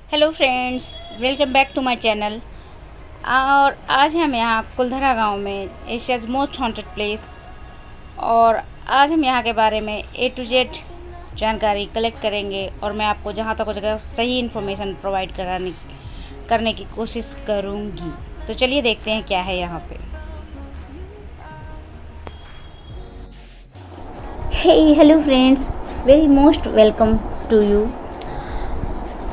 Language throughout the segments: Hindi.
Hello friends, welcome back to my channel. और आज हम यहाँ कुलधरा गांव में एशियाज़ मोस्ट हॉन्टेड प्लेस, और आज हम यहाँ के बारे में A to Z जानकारी कलेक्ट करेंगे और मैं आपको जहाँ तक हो सके सही इन्फॉर्मेशन प्रोवाइड करने की कोशिश करूँगी। तो चलिए देखते हैं क्या है यहाँ पे। Hello friends, very most welcome to you.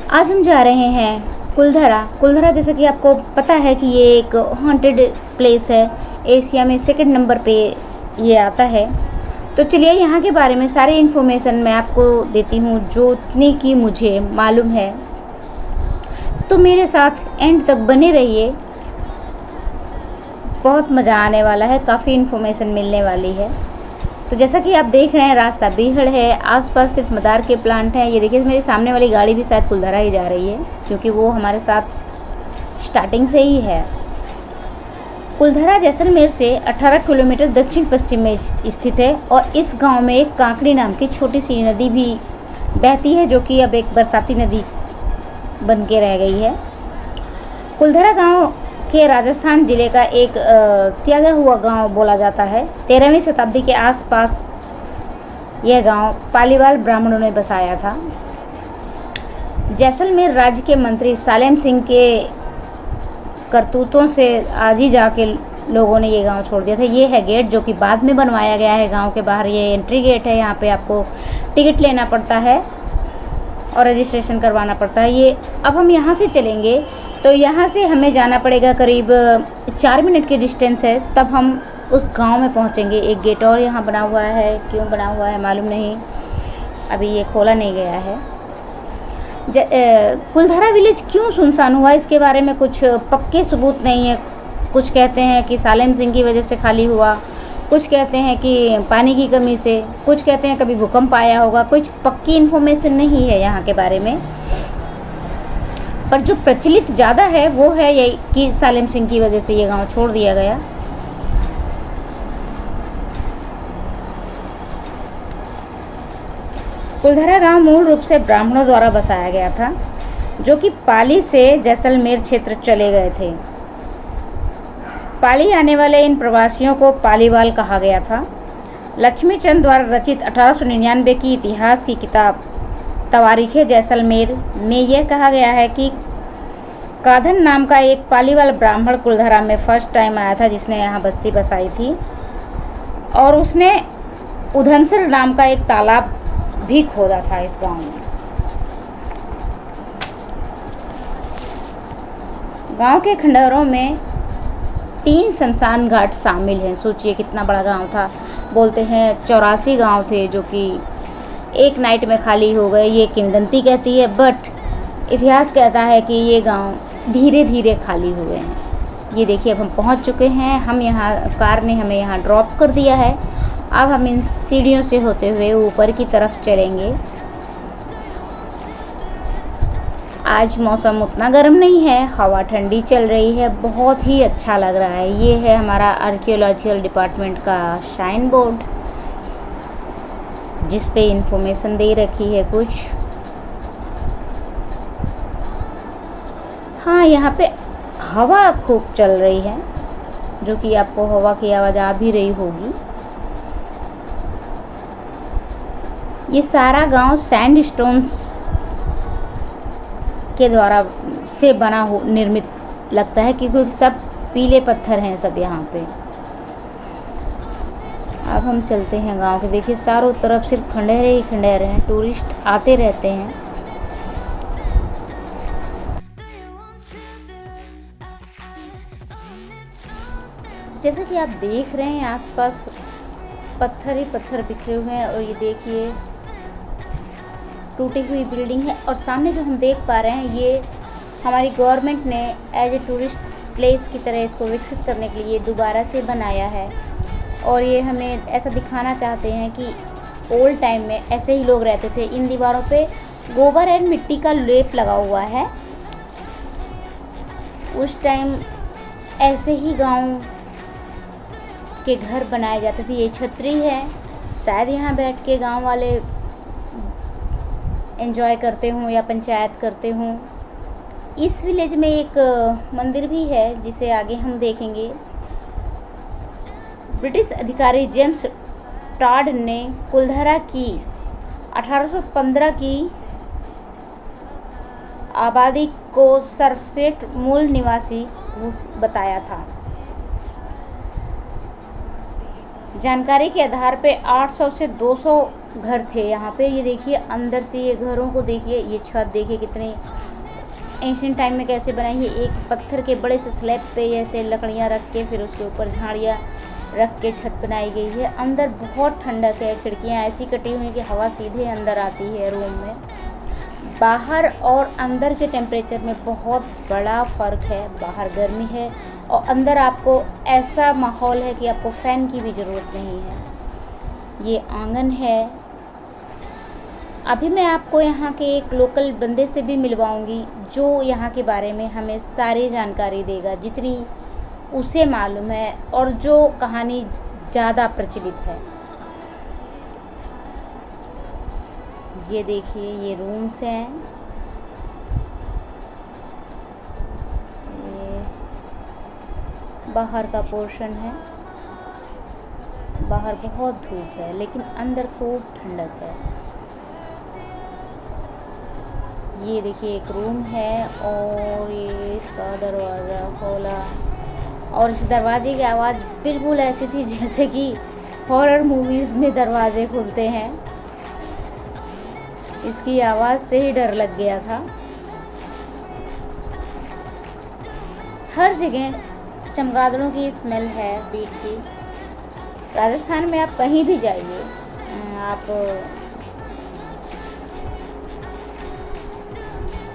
आज हम जा रहे हैं कुलधरा। जैसा कि आपको पता है कि ये एक हॉन्टेड प्लेस है, एशिया में सेकंड नंबर पे ये आता है। तो चलिए यहाँ के बारे में सारी इन्फॉर्मेशन मैं आपको देती हूँ जो उतनी की मुझे मालूम है। तो मेरे साथ एंड तक बने रहिए, बहुत मज़ा आने वाला है, काफ़ी इन्फॉर्मेशन मिलने वाली है। तो जैसा कि आप देख रहे हैं, रास्ता बीहड़ है, आसपास सिर्फ मदार के प्लांट हैं। ये देखिए, मेरे सामने वाली गाड़ी भी शायद कुलधरा ही जा रही है, क्योंकि वो हमारे साथ स्टार्टिंग से ही है। कुलधरा जैसलमेर से 18 किलोमीटर दक्षिण पश्चिम में स्थित है और इस गांव में एक कांकड़ी नाम की छोटी सी नदी भी बहती है, जो कि अब एक बरसाती नदी बन के रह गई है। कुलधरा गाँव के राजस्थान जिले का एक त्यागा हुआ गांव बोला जाता है। 13वीं शताब्दी के आसपास यह गांव पालीवाल ब्राह्मणों ने बसाया था। जैसलमेर राज्य के मंत्री सालेम सिंह के करतूतों से आज ही जाके लोगों ने ये गांव छोड़ दिया था। ये है गेट, जो कि बाद में बनवाया गया है गांव के बाहर। ये एंट्री गेट है, यहाँ पे आपको टिकट लेना पड़ता है और रजिस्ट्रेशन करवाना पड़ता है। ये अब हम यहाँ से चलेंगे, तो यहाँ से हमें जाना पड़ेगा, करीब 4 मिनट की डिस्टेंस है, तब हम उस गांव में पहुँचेंगे। एक गेट और यहाँ बना हुआ है, क्यों बना हुआ है मालूम नहीं, अभी ये खोला नहीं गया है। कुलधरा विलेज क्यों सुनसान हुआ, इसके बारे में कुछ पक्के सबूत नहीं है। कुछ कहते हैं कि सालेम सिंह की वजह से खाली हुआ, कुछ कहते हैं कि पानी की कमी से, कुछ कहते हैं कभी भूकंप आया होगा। कुछ पक्की इन्फॉर्मेशन नहीं है यहाँ के बारे में, पर जो प्रचलित ज़्यादा है वो है ये कि सालेम सिंह की वजह से ये गांव छोड़ दिया गया। कुलधरा गांव मूल रूप से ब्राह्मणों द्वारा बसाया गया था, जो कि पाली से जैसलमेर क्षेत्र चले गए थे। पाली आने वाले इन प्रवासियों को पालीवाल कहा गया था। लक्ष्मीचंद द्वारा रचित 1899 की इतिहास की किताब तवारीखे जैसलमेर में यह कहा गया है कि काधन नाम का एक पालीवाल ब्राह्मण कुलधरा में फर्स्ट टाइम आया था, जिसने यहाँ बस्ती बसाई थी, और उसने उधनसर नाम का एक तालाब भी खोदा था इस गांव में। गांव के खंडहरों में 3 शमशान घाट शामिल हैं। सोचिए कितना बड़ा गांव था। बोलते हैं 84 गांव थे, जो कि एक नाइट में खाली हो गए, ये किंवदंती कहती है। बट इतिहास कहता है कि ये गांव धीरे धीरे खाली हुए हैं। ये देखिए, अब हम पहुंच चुके हैं। हम यहाँ, कार ने हमें यहाँ ड्रॉप कर दिया है। अब हम इन सीढ़ियों से होते हुए ऊपर की तरफ चलेंगे। आज मौसम उतना गर्म नहीं है, हवा ठंडी चल रही है, बहुत ही अच्छा लग रहा है। ये है हमारा आर्कियोलॉजिकल डिपार्टमेंट का साइन बोर्ड, जिस पे इंफॉर्मेशन दे रखी है कुछ। हाँ, यहाँ पे हवा खूब चल रही है, जो कि आपको हवा की आवाज़ आ भी रही होगी। ये सारा गांव सैंडस्टोन्स के द्वारा से निर्मित लगता है, क्योंकि सब पीले पत्थर हैं सब यहाँ पे। अब हम चलते हैं गांव के। देखिए, चारों तरफ सिर्फ खंडहरे ही खंडहरे हैं, टूरिस्ट आते रहते हैं। जैसा कि आप देख रहे हैं, आसपास पत्थर ही पत्थर बिखरे हुए हैं, और ये देखिए टूटी हुई बिल्डिंग है। और सामने जो हम देख पा रहे हैं, ये हमारी गवर्नमेंट ने एज ए टूरिस्ट प्लेस की तरह इसको विकसित करने के लिए दोबारा से बनाया है। और ये हमें ऐसा दिखाना चाहते हैं कि ओल्ड टाइम में ऐसे ही लोग रहते थे। इन दीवारों पे गोबर एंड मिट्टी का लेप लगा हुआ है। उस टाइम ऐसे ही गांव के घर बनाए जाते थे। ये छतरी है, शायद यहाँ बैठ के गांव वाले एंजॉय करते हों या पंचायत करते हों। इस विलेज में एक मंदिर भी है जिसे आगे हम देखेंगे। ब्रिटिश अधिकारी जेम्स टॉड ने कुलधरा की 1815 की आबादी को सर्वश्रेष्ठ मूल निवासी बताया था। जानकारी के आधार पे 800 से 200 घर थे यहाँ पे। ये देखिए अंदर से ये घरों को देखिए, ये छत देखिए कितने एंशिएंट टाइम में कैसे बनाई है। एक पत्थर के बड़े से स्लैब पे ऐसे लकड़ियाँ रख के फिर उसके ऊपर झाड़ियाँ रख के छत बनाई गई है। अंदर बहुत ठंडक है, खिड़कियाँ ऐसी कटी हुई हैं कि हवा सीधे अंदर आती है रूम में। बाहर और अंदर के टेम्परेचर में बहुत बड़ा फ़र्क है। बाहर गर्मी है और अंदर आपको ऐसा माहौल है कि आपको फ़ैन की भी ज़रूरत नहीं है। ये आंगन है। अभी मैं आपको यहाँ के एक लोकल बंदे से भी मिलवाऊंगी जो यहाँ के बारे में हमें सारी जानकारी देगा जितनी उसे मालूम है और जो कहानी ज़्यादा प्रचलित है। ये देखिए ये रूम्स हैं। ये बाहर का पोर्शन है। बाहर बहुत धूप है लेकिन अंदर खूब ठंडक है। ये देखिए एक रूम है और ये इसका दरवाज़ा खोला और इस दरवाजे की आवाज़ बिल्कुल ऐसी थी जैसे कि हॉरर मूवीज़ में दरवाजे खुलते हैं। इसकी आवाज़ से ही डर लग गया था। हर जगह चमगादड़ों की स्मेल है, बीट की। राजस्थान में आप कहीं भी जाइए, आप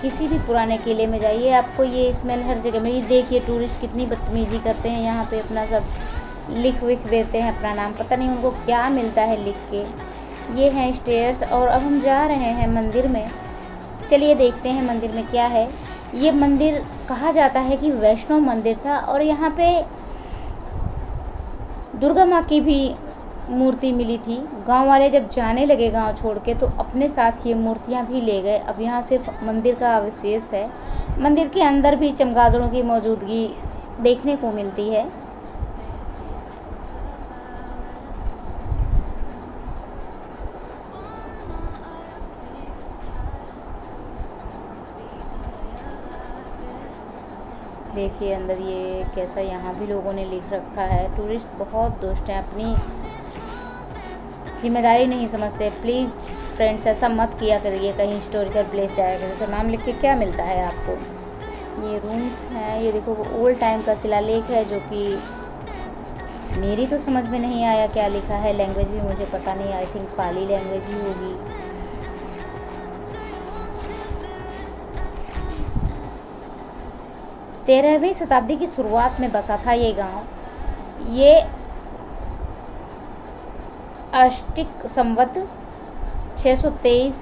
किसी भी पुराने किले में जाइए, आपको ये स्मेल हर जगह में। ये देखिए टूरिस्ट कितनी बदतमीजी करते हैं यहाँ पे, अपना सब लिख विख देते हैं अपना नाम, पता नहीं उनको क्या मिलता है लिख के। ये हैं स्टेयर्स और अब हम जा रहे हैं मंदिर में। चलिए देखते हैं मंदिर में क्या है। ये मंदिर कहा जाता है कि वैष्णव मंदिर था और यहाँ पे दुर्गा माँ की भी मूर्ति मिली थी। गांव वाले जब जाने लगे गांव छोड़ के तो अपने साथ ये मूर्तियाँ भी ले गए। अब यहाँ सिर्फ मंदिर का अवशेष है। मंदिर के अंदर भी चमगादड़ों की मौजूदगी देखने को मिलती है। देखिए अंदर ये कैसा यहाँ भी लोगों ने लिख रखा है। टूरिस्ट बहुत दुष्ट हैं, अपनी जिम्मेदारी नहीं समझते। प्लीज़ फ्रेंड्स ऐसा मत किया करिए, कहीं हिस्टोरिकल प्लेस जाया करिए तो नाम लिख के क्या मिलता है आपको। ये रूम्स हैं। ये देखो वो ओल्ड टाइम का शिलालेख है जो कि मेरी तो समझ में नहीं आया क्या लिखा है। लैंग्वेज भी मुझे पता नहीं, आई थिंक पाली लैंग्वेज ही होगी। 13वीं शताब्दी की शुरुआत में बसा था ये गांव। ये अष्टिक संवत 623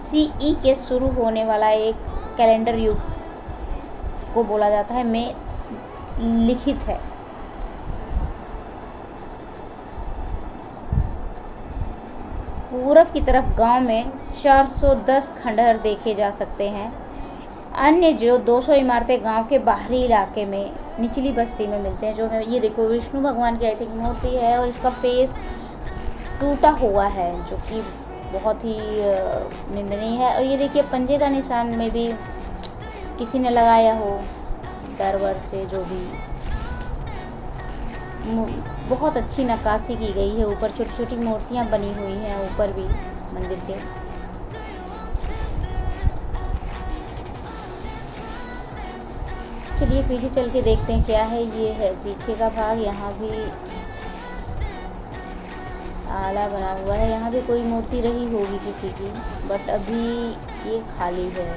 CE के शुरू होने वाला एक कैलेंडर युग को बोला जाता है में लिखित है। पूरब की तरफ गांव में 410 खंडहर देखे जा सकते हैं। अन्य जो 200 इमारतें गांव के बाहरी इलाके में निचली बस्ती में मिलते हैं। जो है ये देखो विष्णु भगवान की आई थिंक मूर्ति है और इसका फेस टूटा हुआ है जो कि बहुत ही निंदनीय है। और ये देखिए पंजे का निशान में भी किसी ने लगाया हो डर वर से, जो भी बहुत अच्छी नक्काशी की गई है। ऊपर छोटी छोटी मूर्तियाँ बनी हुई हैं ऊपर भी मंदिर के। चलिए पीछे चल के देखते हैं क्या है। ये है पीछे का भाग, यहाँ भी आला बना हुआ है। यहाँ भी कोई मूर्ति रही होगी किसी की, बट अभी ये खाली है।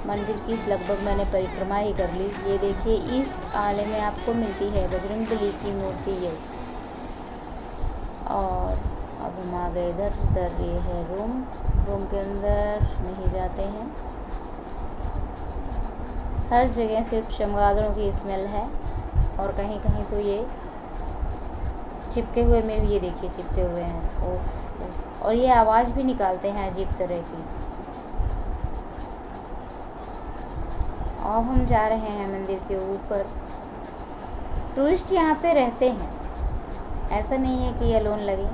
मंदिर की लगभग मैंने परिक्रमा ही कर ली। ये देखिए इस आले में आपको मिलती है बजरंगबली की मूर्ति ये। और अब हम आ गए इधर ये है रूम के अंदर नहीं जाते हैं। हर जगह सिर्फ चमगादड़ों की स्मेल है और कहीं कहीं तो ये चिपके हुए में भी, ये देखिए चिपके हुए हैं। ओफ ओफ। और ये आवाज़ भी निकालते हैं अजीब तरह की। अब हम जा रहे हैं मंदिर के ऊपर। टूरिस्ट यहाँ पे रहते हैं, ऐसा नहीं है कि अलोन लगे।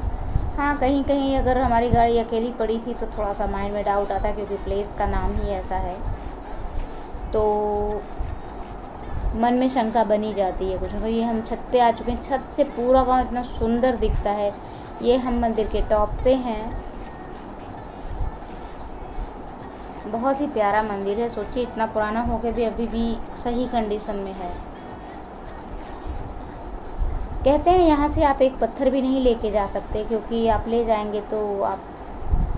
हाँ, कहीं कहीं अगर हमारी गाड़ी अकेली पड़ी थी तो थोड़ा सा माइंड में डाउट आता, क्योंकि प्लेस का नाम ही ऐसा है, तो मन में शंका बनी जाती है कुछ। तो ये हम छत पे आ चुके हैं। छत से पूरा गांव इतना सुंदर दिखता है। ये हम मंदिर के टॉप पे हैं। बहुत ही प्यारा मंदिर है। सोचिए, इतना पुराना होकर भी अभी भी सही कंडीशन में है। कहते हैं यहाँ से आप एक पत्थर भी नहीं लेके जा सकते, क्योंकि आप ले जाएंगे तो आप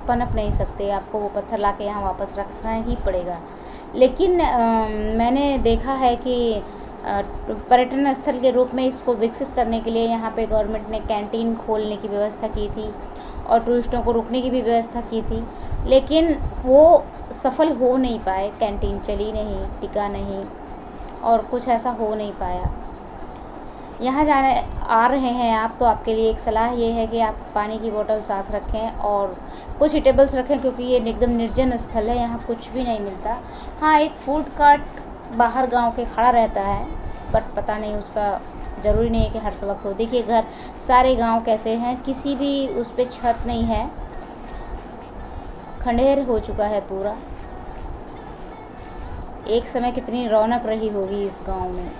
पनप नहीं सकते, आपको वो पत्थर लाके यहाँ वापस रखना ही पड़ेगा। लेकिन मैंने देखा है कि पर्यटन स्थल के रूप में इसको विकसित करने के लिए यहाँ पे गवर्नमेंट ने कैंटीन खोलने की व्यवस्था की थी और टूरिस्टों को रुकने की भी व्यवस्था की थी, लेकिन वो सफल हो नहीं पाए। कैंटीन चली नहीं, टिका नहीं और कुछ ऐसा हो नहीं पाया। यहाँ जाने आ रहे हैं आप, तो आपके लिए एक सलाह ये है कि आप पानी की बोतल साथ रखें और कुछ ईटेबल्स रखें, क्योंकि ये एकदम निर्जन स्थल है, यहाँ कुछ भी नहीं मिलता। हाँ, एक फूड कार्ट बाहर गांव के खड़ा रहता है, बट पता नहीं उसका ज़रूरी नहीं है कि हर वक्त हो। देखिए घर सारे गांव कैसे हैं, किसी भी उस पर छत नहीं है, खंडेर हो चुका है पूरा। एक समय कितनी रौनक रही होगी इस गांव में।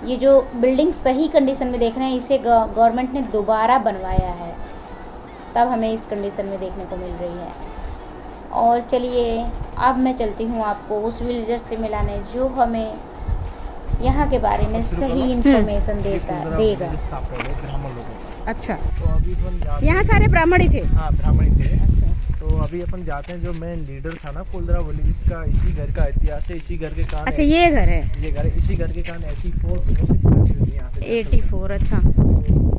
ये जो बिल्डिंग सही कंडीशन में देख रहे हैं, इसे गवर्नमेंट ने दोबारा बनवाया है, तब हमें इस कंडीशन में देखने को मिल रही है। और चलिए अब मैं चलती हूँ आपको उस विलेजर से मिलाने जो हमें यहाँ के बारे में सही इन्फॉर्मेशन देगा। अच्छा, तो अभी अपन यहाँ सारे ब्राह्मण ही थे? हाँ, ब्राह्मण ही थे। अच्छा, तो अभी अपन जाते हैं, जो मेन लीडर था ना कुलदरा विलेज का, इसी घर का इतिहास है, इसी घर के कान। अच्छा, ये घर है? ये घर है, इसी घर के कान 84। 84, अच्छा। तो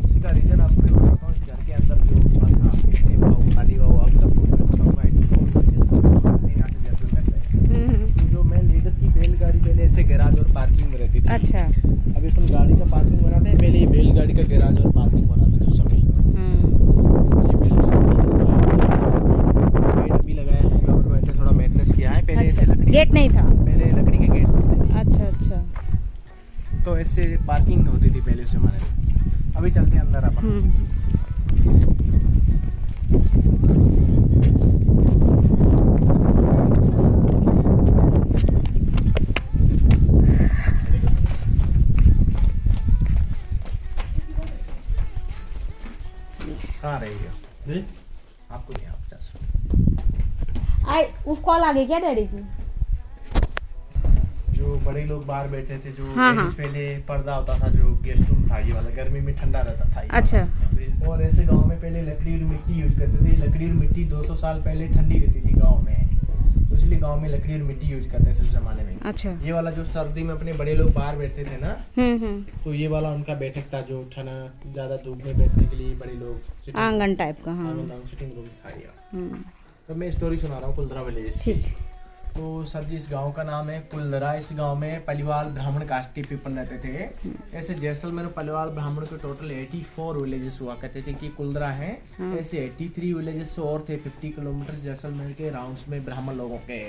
इसी का रीजन आपको बताता हूँ। इस घर के अंदर जो हुआ था, सेवा हो, खाली हुआ हो, अब सब कुछ मैं बताऊंगा। 84 यहाँ से जैसलमेर में। तो जो मेन लीडर की बैलगाड़ी पहले ऐसे गैराज और पार्किंग में रहती थी। अच्छा, अभी अपन गाड़ी का पार्किंग बनाते हैं, पहले ये बैलगाड़ी का गैराज और पार्किंग बनाते थे उस समय। ये बैलगाड़ी अभी लगाया है गवर्नमेंट ने, थोड़ा मेंटेनेंस किया है। पहले ऐसे लकड़ी गेट नहीं था? पहले लकड़ी के गेट्स थे। अच्छा अच्छा। तो ऐसे पार्किंग होती थी पहले उस जमाने में। अभी चलते हैं अंदर अपन। कहाँ रही है आपको? नहीं, आप जा सकते। वो कॉल आ गई क्या डैडी की? जो बड़े लोग बाहर बैठे थे, जो हाँ, हाँ। पहले पर्दा होता था, जो गेस्ट रूम था, ये वाला गर्मी में ठंडा रहता था ये अच्छा। वाला। और ऐसे गांव में पहले लकड़ी और मिट्टी यूज करते थे। लकड़ी और मिट्टी 200 साल पहले ठंडी रहती थी गांव में, तो इसलिए गांव में लकड़ी और मिट्टी यूज करते थे उस जमाने में। अच्छा। ये वाला जो सर्दी में अपने बड़े लोग बाहर बैठते थे ना, तो ये वाला उनका बैठक था, जो ठंडा ज्यादा धूप में बैठने के लिए बड़े लोग आंगन टाइप का? हाँ, सिटिंग रूम था ये। तो मैं स्टोरी सुना रहा हूँ कुलदरा विलेज की। तो सर जी, इस गांव का नाम है कुलदरा। इस गांव में पलिवाल ब्राह्मण कास्ट के पीपल रहते थे। ऐसे जैसलमेर में पलिवाल ब्राह्मण के टोटल 84 विलेजेस हुआ करते थे कि कुलदरा है। ऐसे 83 विलेजेस और थे 50 किलोमीटर जैसलमेर के राउंड्स में ब्राह्मण लोगों के।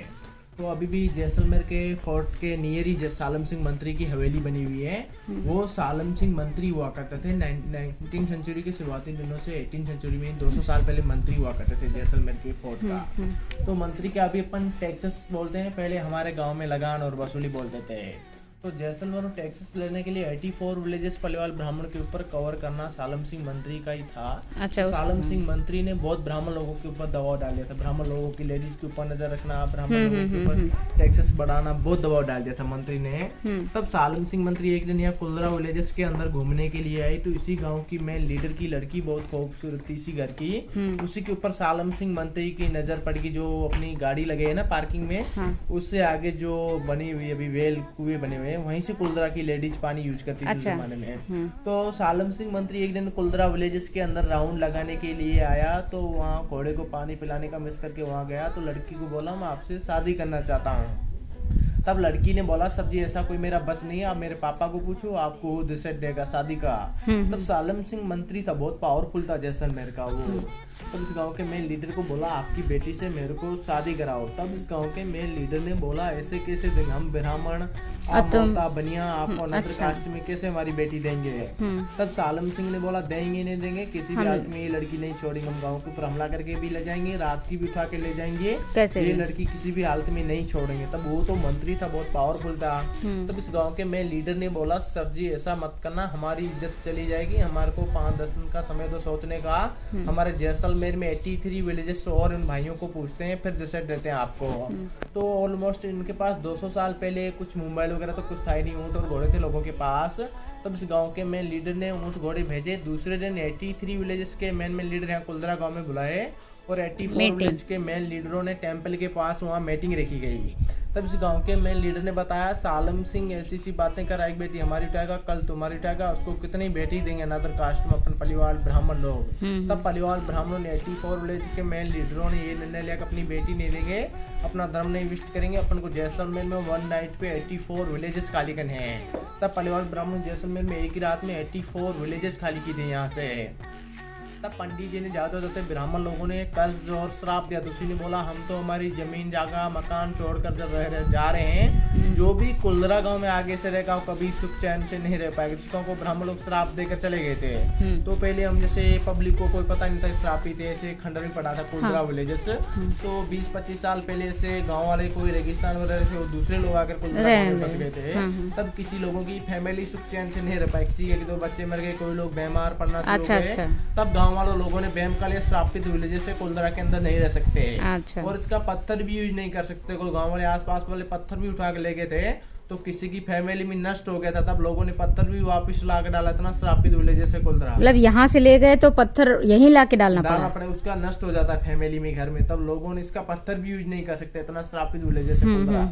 तो अभी भी जैसलमेर के फोर्ट के नियर ही सालम सिंह मंत्री की हवेली बनी हुई है। वो सालम सिंह मंत्री हुआ करते थे 19वीं सेंचुरी के शुरुआती दिनों से 18वीं सेंचुरी में। 200 साल पहले मंत्री हुआ करते थे जैसलमेर के फोर्ट का। तो मंत्री के अभी अपन टैक्सेस बोलते हैं, पहले हमारे गांव में लगान और वसूली बोलते थे। तो जैसलमेर में टैक्सेस लेने के लिए 84 विलेजेस पलिवाल ब्राह्मण के ऊपर कवर करना सालम सिंह मंत्री का ही था। अच्छा, तो सालम सिंह मंत्री ने बहुत ब्राह्मण लोगों के ऊपर दबाव डाल दिया था। ब्राह्मण लोगों की लेडीज के ऊपर नजर रखना, ब्राह्मण लोगों के ऊपर टैक्सेस बढ़ाना, बहुत दबाव डाल दिया था मंत्री ने। तब सालम सिंह मंत्री एक दिन यहाँ कुलदरा विलेजेस के अंदर घूमने के लिए आई। तो इसी गाँव की मेन लीडर की लड़की बहुत खूबसूरत थी इसी घर की। उसी के ऊपर सालम सिंह मंत्री की नजर पड़ गई। जो अपनी गाड़ी लगे है ना पार्किंग में, उससे आगे जो बनी हुई अभी वेल कुएं बने हुए हैं, वहीं से कुलदरा की लेडीज पानी यूज करती थी उस जमाने में। तो सालम सिंह मंत्री एक दिन कुलदरा विलेजेस के अंदर राउंड लगाने के लिए आया। तो वहाँ घोड़े को पानी पिलाने का मिस करके वहाँ गया। तो लड़की को बोला, मैं आपसे शादी करना चाहता हूँ। तब लड़की ने बोला सर जी ऐसा कोई मेरा बस नहीं है, आप मेरे पापा को पूछो, आपको वो डिसाइड देगा शादी का। तब सालम सिंह मंत्री था, बहुत पावरफुल था जैसलमेर का वो। तब इस गांव के मेन लीडर को बोला आपकी बेटी से मेरे को शादी कराओ। तब इस गांव के मेन लीडर ने बोला ऐसे कैसे देंगे, हम ब्राह्मण, आप मोटा बनिया, आपको अनदर कास्ट में कैसे हमारी बेटी देंगे। तब सालम सिंह ने बोला देंगे नहीं देंगे, किसी भी हालत में ये लड़की नहीं छोड़ेंगे, हम गाँव के ऊपर हमला करके भी ले जाएंगे, रात की भी उठा के ले जाएंगे, ये लड़की किसी भी हालत में नहीं छोड़ेंगे। तब वो तो मंत्री था, बहुत पावरफुल था। तब इस गांव के मेन लीडर ने बोला सर जी ऐसा मत करना, हमारी इज्जत चली जाएगी, हमारे को 5-10 दिन का समय तो सोचने का। हमारे जैसलमेर में 83 विलेजेस और उन भाइयों को पूछते हैं फिर डिसाइड देते हैं आपको। तो ऑलमोस्ट इनके पास 200 साल पहले कुछ मोबाइल वगैरह तो कुछ था ही नहीं, ऊँट और घोड़े थे लोगों के पास। तब इस गांव के मेन लीडर ने ऊँट घोड़े भेजे। दूसरे दिन 83 विलेजेस के मेन लीडर यहाँ कुलदरा गाँव में बुलाए और 84 विलेज के मेन लीडरों ने टेंपल के पास वहाँ मीटिंग रखी गई। तब इस गांव के मेन लीडर ने बताया सालम सिंह ऐसी सी बातें कर रहा है, एक बेटी हमारी उठाएगा कल तुम्हारी उठाएगा, उसको कितनी बेटी देंगे अनदर कास्ट में, अपन पलिवाल ब्राह्मण लोग। तब पलिवाल ब्राह्मणों ने 84 विलेज के मेन लीडरों ने ये निर्णय लिया कि अपनी बेटी नहीं देंगे, अपना धर्म नहीं विष्ट करेंगे, अपन को जैसलमेर में 1 नाइट पे 84 विलेजेस खाली करने हैं। तब पलिवाल ब्राह्मण जैसलमेर में एक ही रात में 84 विलेजेस खाली की थी यहाँ से। तब पंडित जी ने जाते जाते ब्राह्मण लोगों ने कर्ज और श्राप दिया। तो उसी ने बोला हम तो हमारी जमीन जागा मकान छोड़कर जब जा रहे हैं, जो भी कुलदरा गांव में आगे से रहेगा कभी सुख चैन से नहीं रह पाएगा, जिसको को ब्राह्मण लोग श्राप देकर चले गए थे। तो पहले हम जैसे पब्लिक को कोई पता नहीं था श्राप ही थे, ऐसे खंडर में पड़ा था कुलदरा विलेजेस। तो 20-25 साल पहले से गाँव वाले कोई रेगिस्तान वगैरह थे, दूसरे लोग आकर कुलदरा में फंस गए थे। तब किसी लोगों की फैमिली सुख चैन से नहीं रह पाई, किसी के 2 बच्चे मर गए, कोई लोग बीमार पड़ना शुरू हो गए। तब गाँव वालों लोगों ने बैम का लिए श्रापित विलेजेस से कुलदरा के अंदर नहीं रह सकते। अच्छा। और इसका पत्थर भी यूज नहीं कर सकते, कोई गांव वाले आसपास वाले पत्थर भी उठा के ले गए थे, तो किसी की फैमिली में नष्ट हो गया था। तब लोगों ने पत्थर भी वापस ला के डाला था श्रापित विलेजेस से कुलदरा। मतलब यहाँ से ले गए तो पत्थर यहीं ला के डालना पड़े, उसका नष्ट हो जाता है फैमिली में घर में। तब लोगों ने इसका पत्थर भी यूज नहीं कर सकते, इतना श्रापित विलेजेस से कुलदरा।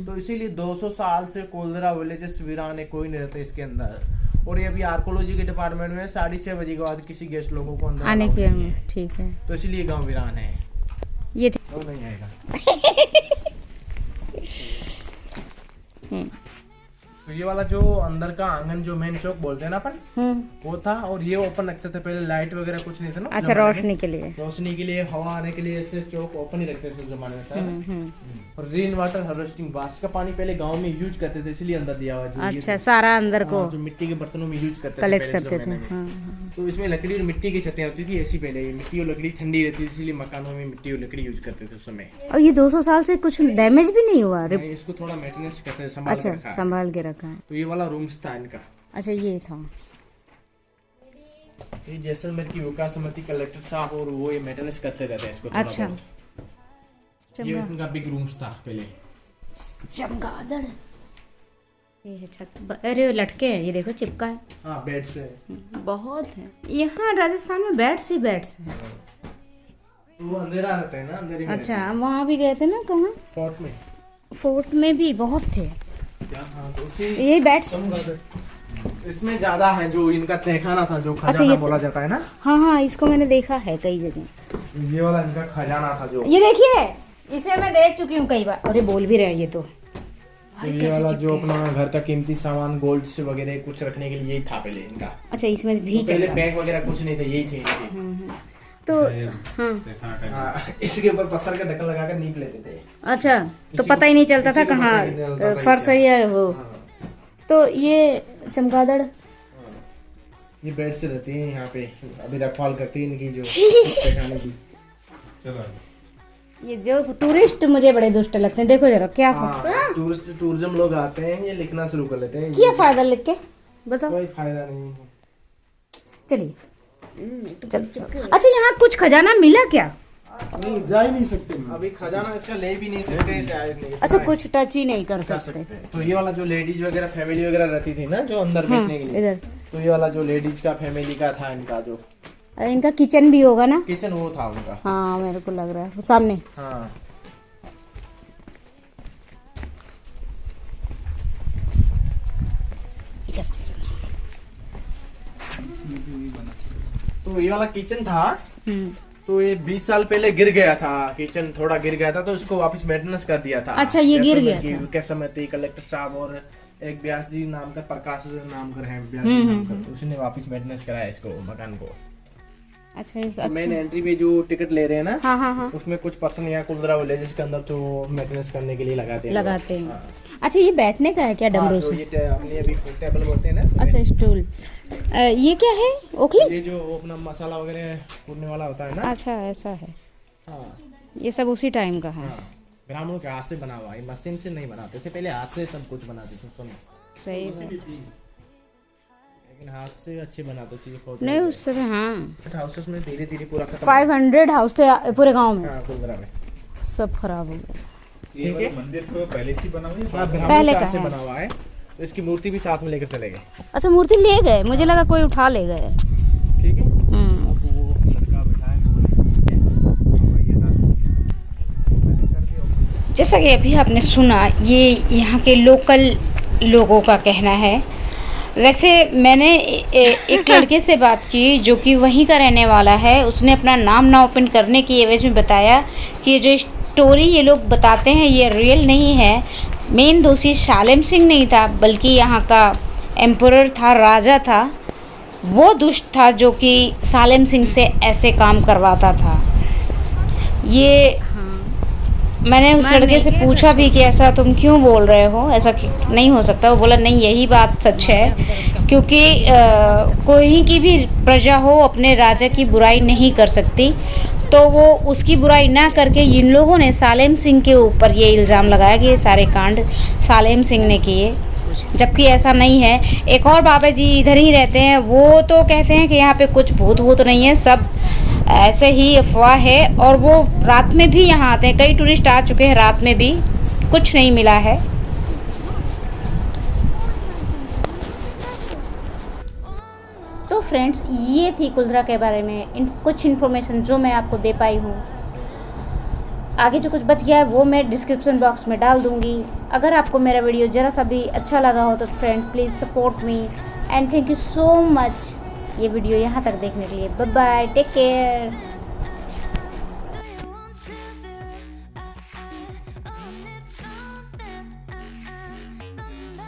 तो इसीलिए 200 साल से कुलदरा विलेजेस वीरान है, कोई नहीं रहता इसके अंदर। और ये अभी आर्कोलॉजी के डिपार्टमेंट में 6:30 बजे के बाद किसी गेस्ट लोगों को अंदर आने के लिए ठीक है। तो इसलिए गांव वीरान है। ये तो नहीं आएगा। तो ये वाला जो अंदर का आंगन जो मेन चौक बोलते हैं ना अपन, वो था। और ये ओपन रखते थे पहले, लाइट वगैरह कुछ नहीं था ना। अच्छा, रोशनी के लिए हवा आने के लिए ऐसे चौक ओपन ही रखते थे उस जमाने में सर। और रेन वाटर हार्वेस्टिंग, बारिश का पानी पहले गांव में यूज करते थे, इसलिए अंदर दिया हुआ। अच्छा, सारा अंदर को जो मिट्टी के बर्तनों में यूज करते कलेक्ट करते थे। तो इसमें लकड़ी और मिट्टी की छतें होती थी ऐसी, पहले मिट्टी और लकड़ी ठंडी रहती थी, इसलिए मकानों में मिट्टी और लकड़ी यूज करते थे उस समय। और ये 200 साल से कुछ डैमेज भी नहीं हुआ? इसको थोड़ा मेंटेनेंस करते हैं, संभाल के रखा है। तो ये वाला रूम्स था इनका। अच्छा, ये था। ये जैसलमेर की विकास समिति कलेक्टर साहब और वो ये मेंटेनेंस करते रहते हैं इसको। अच्छा, ये इनका बिग रूम्स था पहले। चमगादड़, ये है छत। अरे लटके हैं, ये देखो चिपका है। हाँ, बेड्स है बहुत है यहाँ राजस्थान में, बेड्स ही बेड्स है। वो अंधेरा रहता है ना, अंधेरे में। अच्छा, वहाँ भी गए थे ना, कहाँ? फोर्ट में भी बहुत थे। हाँ, तो ये बेड्स इसमें ज्यादा है, जो इनका तहखाना था, जो खजाना बोला जाता है ना। हाँ, इसको मैंने देखा है कई जगह। ये वाला इनका खजाना था जो, ये देखिए, इसे मैं देख चुकी हूँ कई बार। अरे बोल भी रहे हैं ये तो। ये वाला जो अपना घर का कीमती सामान गोल्ड से वगैरह कुछ रखने के लिए यही था पहले इनका। अच्छा, इसमें भी पहले बैंक वगैरह कुछ नहीं था, यही थे इनके। तो इसके ऊपर पत्थर का ढक्कन लगाकर नीप लेते थे। अच्छा, तो पता ही नहीं चलता था कहाँ फर्श है वो। तो ये चमगादड़, ये बेड से रहती है यहाँ पे, अभी रखवाल करती है इनकी जो। ये जो टूरिस्ट मुझे बड़े दुष्ट लगते हैं। देखो जरा क्या टूरिज्म लोग आते हैं, ये लिखना शुरू कर लेते हैं। क्या फायदा लिख के बताओ? कोई फायदा नहीं। चलिए। अच्छा, यहाँ कुछ खजाना मिला क्या? नहीं, जा ही नहीं सकते अभी, खजाना इसका ले भी नहीं सकते। अच्छा, कुछ टच ही नहीं कर सकते। तो ये वाला जो लेडीज वगैरह फैमिली वगैरह रहती थी ना, जो अंदर बैठने के लिए इधर, तो ये वाला जो लेडीज का फैमिली का था इनका जो। अरे इनका किचन भी होगा ना? किचन वो था उनका। हाँ, मेरे को लग रहा है वो सामने। हाँ, इधर से तो ये वाला किचन था। तो ये 20 साल पहले गिर गया था, किचन थोड़ा गिर गया था, तो इसको वापस मेंटेनेंस कर दिया था। अच्छा, ये गिर गया था। कैसे समय थे कलेक्टर साहब और एक व्यास जी नाम का, प्रकाश नाम का है व्यास जी नाम का, तो उसने वापस मेंटेनेंस कराया इसको, मकान को। अच्छा, तो मेन एंट्री पे जो टिकट ले रहे हैं ना, हाँ। उसमें कुछ पर्सन यहाँ कुलधरा विलेज के अंदर तो मेंटेनेंस करने के लिए लगाते हैं। हाँ। अच्छा, ये बैठने का है क्या डमरू तो से? ये अपने अभी टेबल बोलते हैं ना। अच्छा, स्टूल। ये क्या है ओखली? ये जो अपना मसाला वगैरह कूटने वाला होता है ना। अच्छा, ऐसा है। हाँ, ये सब उसी टाइम का है। हाँ, ब्राह्मणों के हाथ से बना हुआ है, मशीन से नहीं बनाते थे पहले, हाथ से सब कुछ बनाते थे। सुनो, सही बात। लेकिन हाथ से अच्छे बनाते थे नहीं उस समय, हाँ। हाउसेस में धीरे धीरे पूरा खत्म। 500 हाउस थे पूरे गांव में। हाँ, कुलधरा में सब खराब हो गया। ये वाला मंदिर तो पहले से बना हुआ है, पहले का से है। बना हुआ है, तो इसकी मूर्ति भी साथ में लेकर चले गए। अच्छा, मूर्ति ले गए? मुझे लगा कोई उठा ले गए। ठीक है। अब वो लड़का बैठा है, जैसा कि अभी आपने सुना, ये यहाँ के लोकल लोगों का कहना है। वैसे मैंने एक लड़के से बात की जो कि वहीं का रहने वाला है। उसने अपना नाम ना ओपन करने की एवज में बताया कि ये जो स्टोरी ये लोग बताते हैं ये रियल नहीं है। मेन दोषी सालेम सिंह नहीं था, बल्कि यहाँ का एम्परर था, राजा था। वो दुष्ट था जो कि सालेम सिंह से ऐसे काम करवाता था। ये मैंने उस लड़के से पूछा भी कि ऐसा तुम क्यों बोल रहे हो, ऐसा नहीं हो सकता। वो बोला नहीं, यही बात सच है, क्योंकि कोई की भी प्रजा हो अपने राजा की बुराई नहीं कर सकती। तो वो उसकी बुराई ना करके इन लोगों ने सालेम सिंह के ऊपर ये इल्ज़ाम लगाया कि ये सारे कांड सालेम सिंह ने किए, जबकि ऐसा नहीं है। एक और बाबा जी इधर ही रहते हैं, वो तो कहते हैं कि यहाँ पे कुछ भूत भूत नहीं है, सब ऐसे ही अफवाह है। और वो रात में भी यहाँ आते हैं, कई टूरिस्ट आ चुके हैं, रात में भी कुछ नहीं मिला है। तो फ्रेंड्स, ये थी कुलधरा के बारे में कुछ इन्फॉर्मेशन जो मैं आपको दे पाई हूँ। आगे जो कुछ बच गया है वो मैं डिस्क्रिप्शन बॉक्स में डाल दूँगी। अगर आपको मेरा वीडियो ज़रा सा भी अच्छा लगा हो तो friend please support me and thank you so much ये वीडियो यहाँ तक देखने के लिए। Bye bye, take care.